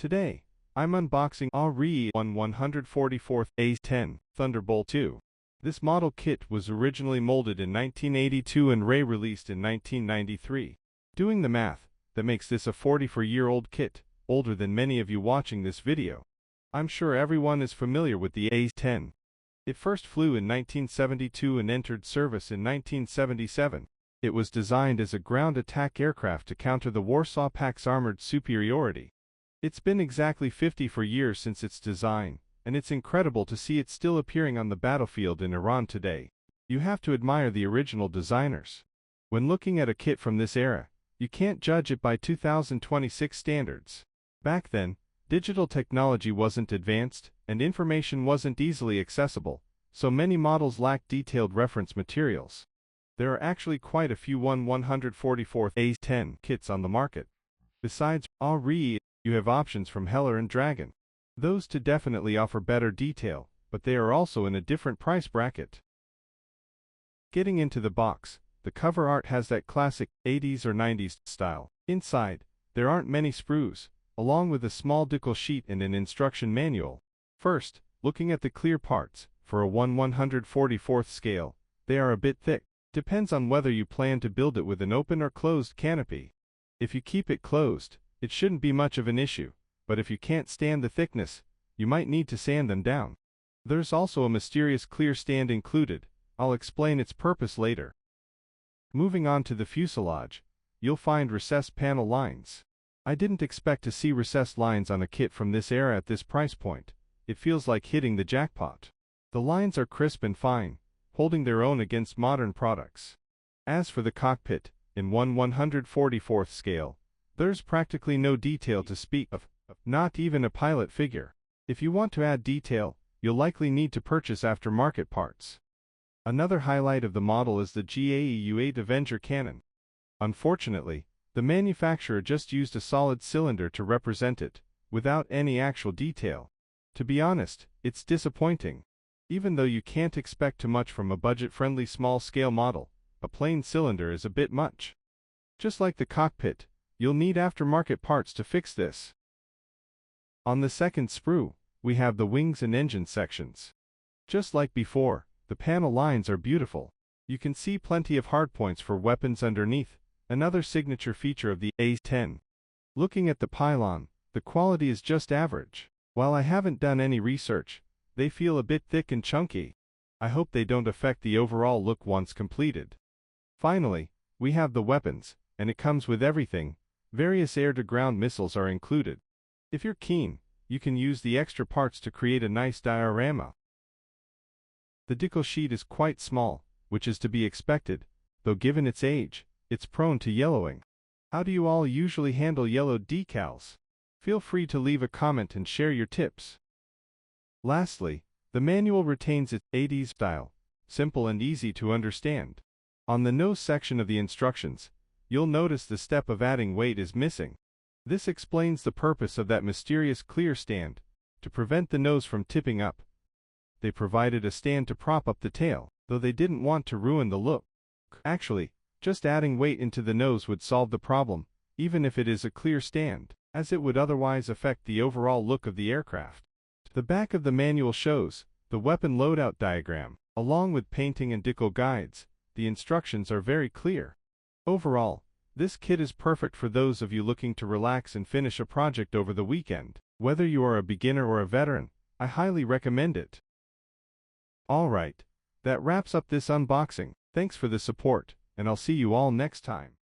Today, I'm unboxing Arii 144th A10 Thunderbolt 2. This model kit was originally molded in 1982 and re-released in 1993. Doing the math, that makes this a 44-year-old kit, older than many of you watching this video. I'm sure everyone is familiar with the A10. It first flew in 1972 and entered service in 1977. It was designed as a ground attack aircraft to counter the Warsaw Pact's armored superiority. It's been exactly 54 years since its design, and it's incredible to see it still appearing on the battlefield in Iran today. You have to admire the original designers. When looking at a kit from this era, you can't judge it by 2026 standards. Back then, digital technology wasn't advanced, and information wasn't easily accessible, so many models lacked detailed reference materials. There are actually quite a few 144th A10 kits on the market. Besides Arii, you have options from Heller and Dragon. Those two definitely offer better detail, but they are also in a different price bracket. Getting into the box, the cover art has that classic 80s or 90s style. Inside, there aren't many sprues, along with a small decal sheet and an instruction manual. First, looking at the clear parts, for a 1/144th scale, they are a bit thick. Depends on whether you plan to build it with an open or closed canopy. If you keep it closed, it shouldn't be much of an issue, but if you can't stand the thickness, you might need to sand them down. There's also a mysterious clear stand included. I'll explain its purpose later. Moving on to the fuselage, you'll find recessed panel lines. I didn't expect to see recessed lines on a kit from this era at this price point. It feels like hitting the jackpot. The lines are crisp and fine, holding their own against modern products. As for the cockpit, in 1/144th scale, there's practically no detail to speak of, not even a pilot figure. If you want to add detail, you'll likely need to purchase aftermarket parts. Another highlight of the model is the GAE U8 Avenger cannon. Unfortunately, the manufacturer just used a solid cylinder to represent it, without any actual detail. To be honest, it's disappointing. Even though you can't expect too much from a budget-friendly small-scale model, a plain cylinder is a bit much. Just like the cockpit, you'll need aftermarket parts to fix this. On the second sprue, we have the wings and engine sections. Just like before, the panel lines are beautiful. You can see plenty of hardpoints for weapons underneath, another signature feature of the A10. Looking at the pylon, the quality is just average. While I haven't done any research, they feel a bit thick and chunky. I hope they don't affect the overall look once completed. Finally, we have the weapons, and it comes with everything. Various air-to-ground missiles are included. If you're keen, you can use the extra parts to create a nice diorama. The decal sheet is quite small, which is to be expected, though given its age, it's prone to yellowing. How do you all usually handle yellowed decals? Feel free to leave a comment and share your tips. Lastly, the manual retains its 80s style, simple and easy to understand. On the nose section of the instructions, you'll notice the step of adding weight is missing. This explains the purpose of that mysterious clear stand, to prevent the nose from tipping up. They provided a stand to prop up the tail, though they didn't want to ruin the look. Actually, just adding weight into the nose would solve the problem, even if it is a clear stand, as it would otherwise affect the overall look of the aircraft. The back of the manual shows the weapon loadout diagram, along with painting and decal guides. The instructions are very clear. Overall, this kit is perfect for those of you looking to relax and finish a project over the weekend. Whether you are a beginner or a veteran, I highly recommend it. Alright, that wraps up this unboxing. Thanks for the support, and I'll see you all next time.